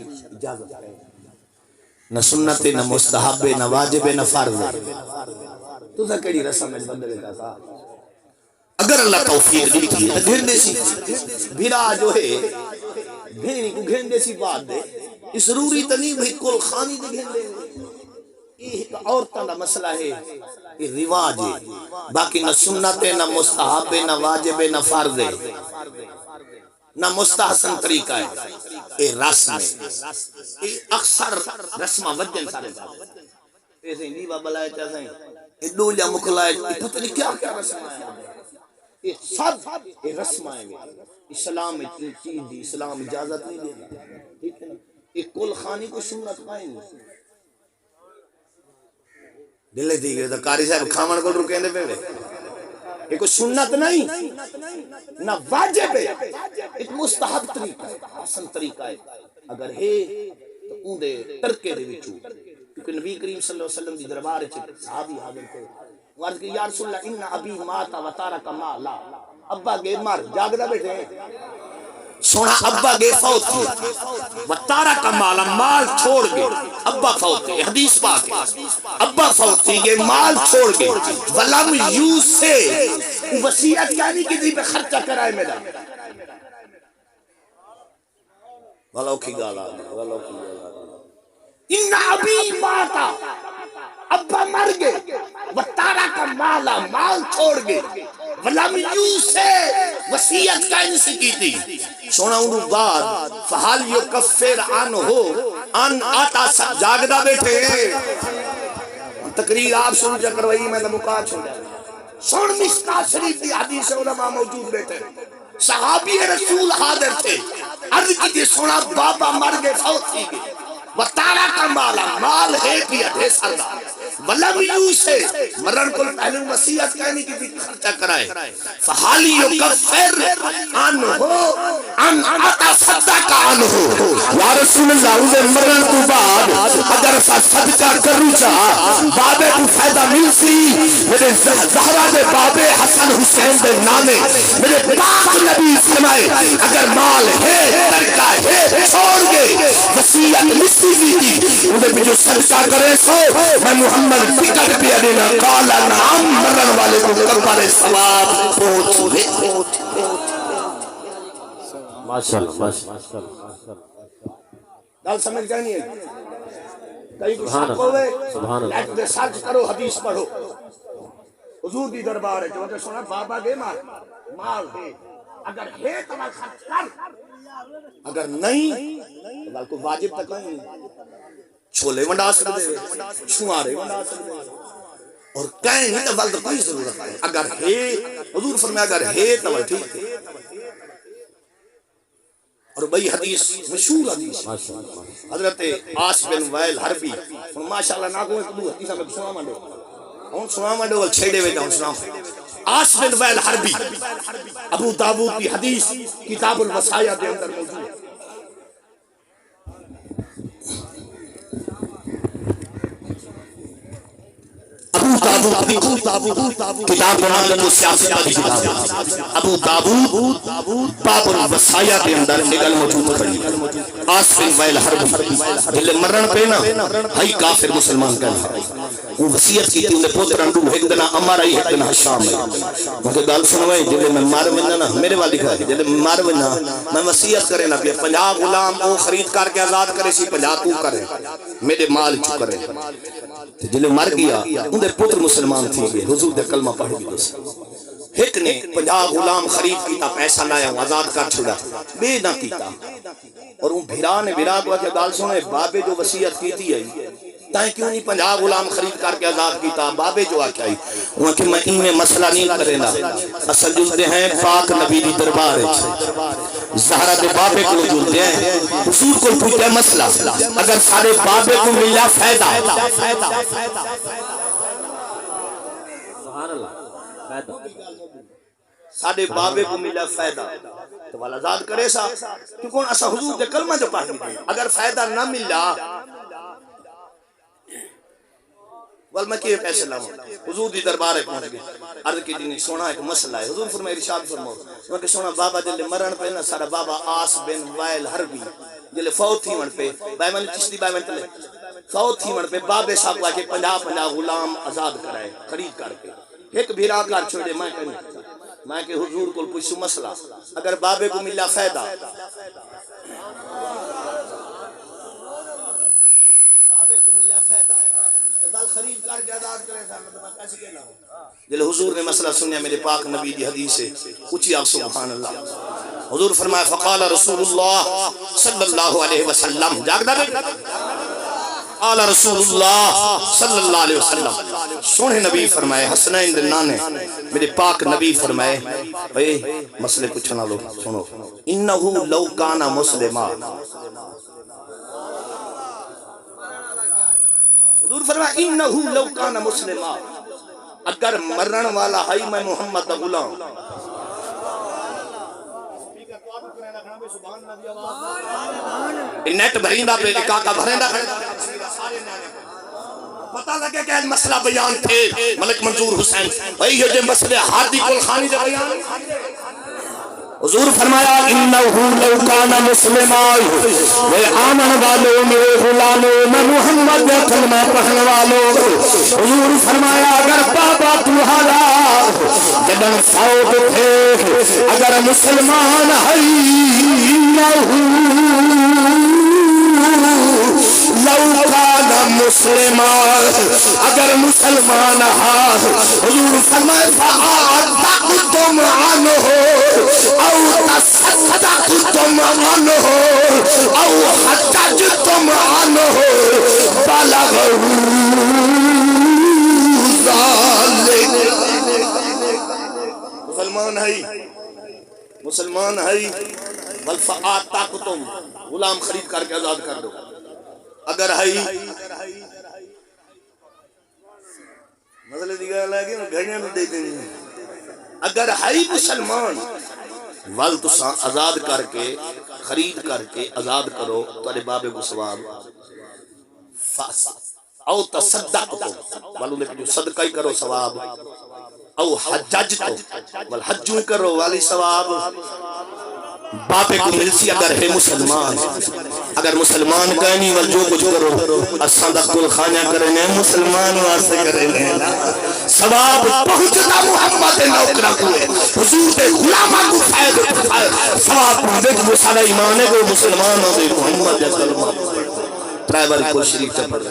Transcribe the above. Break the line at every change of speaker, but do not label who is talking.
اجازت ہے، نہ سنت نہ مستحب نہ واجب نہ فرض. تو سا کیڑی رسم ہے بندے کا تھا. اگر اللہ توفیق دی تھی تو گھن دے سی بھیرا جو ہے گھنی کو گھن دے سی بات دے. اس ضروری تو نہیں بھئی کل خانی دے گھن دے. یہ عورتوں کا مسئلہ ہے، یہ رواج ہے. باقی نہ سنت نہ مستحب نہ واجب نہ فرض ہے نہ مستحسن طریقہ ہے. یہ رسم ہے. یہ اکثر رسمہ وجن سارے ایسے ہی دیوا بلائے چاہتے ہیں یہ ڈولیا مکلائے پتہ نہیں کیا کیا رسم ہے. یہ سب یہ رسم آئیں گے. اسلام اتنی چیز دی اسلام اجازت نہیں دے گا. ٹھیک ہے نا. یہ کل خانی کو سنت پائیں گے دلے دی گئے تو کاری صاحب کھامن کو رکیں دے پہلے. یہ کوئی سنت نہیں نہ واجب ہے، ایک مستحب طریقہ ہے، حسن طریقہ ہے. اگر ہے تو اون دے ترکے دے وچوں. کیونکہ نبی کریم صلی اللہ علیہ وسلم دی دربار وچ صحابی حاضر تھے. عرض کی یا رسول اللہ ان ابی مات و ترک مالا. ابا گئے مر جاگدا بیٹھے ہیں. سونا ابا گئے فوت تھے و ترک مالا مال چھوڑ گئے. ابا فوت تھے حدیث پاک ہے. ابا فوت تھے یہ مال چھوڑ گئے. ولم یوس سے وصیت یعنی کسی پہ خرچہ کرائے میرا. ولو کی گالا ولو کی گالا ان ابی ماتا ابا مر گئے و ترک مالا مال چھوڑ گئے. ولم یوس سے وصیت کا انسی کی تھی. سونا انہوں بعد فحال یکفر عنہو ان آتا سب جاگدہ بیٹھے تقریر آپ شروع جا کروائی میں نے مقاعد چھوڑا. سن مشکا شریف کی حدیث علماء موجود بیٹھے. صحابی رسول حاضر تھے. عرض کی تھی سونا بابا مر گئے فوت تھی گئے وطارہ کا مالا مال ہے کیا دے سردہ ولم یوسے مرن کل پہلے وصیت کہنی کی بھی خرچہ کرائے. فحالی یکفر عنہو ان آتا صدقہ عنہو. یا رسول اللہ اسے مرن تو بعد اگر صدقہ کرو چاہ بابے کو فائدہ مل سی میرے زہرہ دے بابے حسن حسین دے نامے میرے پاک نبی سمائے اگر مال ہے ترکہ ہے چھوڑ گئے وصیت مسی بھی تھی انہیں بھی جو صدقہ کرے سو میں محمد فکر پہ دینا قالا نام مرن والے کو کبھارے ثواب پہنچ گئے. ماشاءاللہ دل سمجھ گئے نہیں ہے. کئی کو شک ہوئے لیکن دے سرچ کرو حدیث پڑھو. حضور دی دربار ہے جو انہیں سنا بابا گئے مال ہے اگر ہے تو خرچ کر اگر نہیں تو کو واجب تک نہیں. چھولے ونڈا سکتے چھوارے ونڈا سکتے اور کہیں نہیں تو بلد کوئی ضرورت ہے. اگر ہے حضور فرمایا اگر ہے تو ٹھیک ہے. اور بھئی حدیث مشہور حدیث حضرت عاص بن وائل حربی ماشاءاللہ نا کوئی کدو حدیثہ میں سنا مانڈے ہون سنا مانڈے وہ چھیڑے ویٹا ہون سنا. عاص بن وائل حربی ابو داود کی حدیث کتاب الوصایا دے اندر موجود ہے. ابو داود کتاب معاملۃ السیاست کی کتاب ابو داود باب الوصایا کے اندر نگل موجود کھڑی. عاصم وائل حربی دل مرن پہ نا ہائی کافر مسلمان کہنا وہ وصیت کی تھی انہیں پوتر انڈو ایک دن عمر آئی ایک دن حشام ہے. مجھے گال سنوائے جلے میں مار وینا نا میرے والی کہا جلے میں مار وینا میں وصیت کرے نا پہ 50 غلام وہ خرید کر کے آزاد کرے سی 50 تو کرے میرے مال چو کرے. جلے مر گیا انہیں پتر مسلمان تھی گئے حضور دے کلمہ پڑھ گئی دوسرے. ایک نے 50 غلام خرید کیتا پیسہ لایا آزاد کر چھوڑا بے نہ کیتا. اور ان بھیرا نے بھیرا کو کہ گال سنے بابے جو وصیت کی تھی ہے تائیں کیوں نہیں 50 غلام خرید کر کے آزاد کیتا. بابے جو آکے آئی وہاں کہ میں انہیں مسئلہ نہیں کرینا اصل جلدے ہیں پاک نبی دی دربار ہے زہرہ دے بابے کو جلدے ہیں حضور کو پوچھتے مسئلہ اگر سارے بابے کو ملا فائدہ سارے بابے کو ملا فائدہ تو والا آزاد کرے سا کیونکہ ایسا حضور دے کلمہ جو پڑھ گئے اگر فائدہ نہ ملا ول میں کہ پیسے لاؤں حضور دی دربار ہے پہنچ گئے عرض کی جی سونا ایک مسئلہ ہے حضور فرمائے ارشاد فرماؤ میں کہ سونا بابا جلے مرن پہ نا سارا بابا آس بن وائل حربی جلے فوت تھی من پہ بھائی من چشتی بھائی من تلے فوت تھی من پہ بابے صاحب کو آکے 50 غلام آزاد کرائے خرید کر کے ایک بھیرا کر چھوڑے میں کہ حضور کو پوچھو مسئلہ اگر بابے کو ملا فائدہ بابے کو ملا فائدہ بل خرید کر کے آزاد کرے تھا میں کیسے کہنا ہوں جلے حضور نے مسئلہ سنیا میرے پاک نبی دی حدیث سے اچھی آپ سبحان اللہ حضور فرمایا فقال رسول اللہ صلی اللہ علیہ وسلم جاگدہ نہیں قال رسول اللہ صلی اللہ علیہ وسلم سونے نبی فرمائے حسنین دلنانے میرے پاک نبی فرمائے اے مسئلے پوچھنا لو سنو انہو لو کانا مسلمہ حضور فرمائے انہو لو کانا مسلمہ اگر مرن والا ہے میں محمد دا غلام نیٹ بھریندا پہ کاکا بھریندا پتہ لگے کہ مسئلہ بیان تھے ملک منظور حسین بھائی یہ مسئلے ہادی کل خانی دے بیان حضور فرمایا انہو لو کانا مسلمان وہ آمن والوں میرے غلاموں میں محمد یا کلمہ پڑھنے والوں حضور فرمایا اگر بابا تمہارا جدن فوت تھے اگر مسلمان ہے انہو لو کانا مسلمان اگر مسلمان ہے حضور فرمایا فآتقتم عنہ او تصدقتم عنہ او حججتم عنہ بلغہ ذالک مسلمان ہے بل فآتقتم غلام خرید کر کے آزاد کر دو اگر ہے مسئلہ دیگا لگے گھڑنے میں دے دیں اگر ہے مسلمان ول تساں آزاد کر کے خرید کر کے آزاد کرو تارے بابے کو ثواب او تصدقتم ول انہیں جو صدقہ ہی کرو ثواب او حججتم ول حج کرو والی ثواب باپے کو ملسی اگر ہے مسلمان اگر مسلمان کہنی ول جو کچھ کرو اساں دا کل خانہ کرنے مسلمان واسطے کرنے ثواب پہنچتا محمد نوکرہ کو حضور دے غلامہ کو فائد ثواب پہنچے وہ سارا ایمان ہے وہ مسلمان ہو دے محمد یا کلمہ ترائے باری کو شریف چپڑ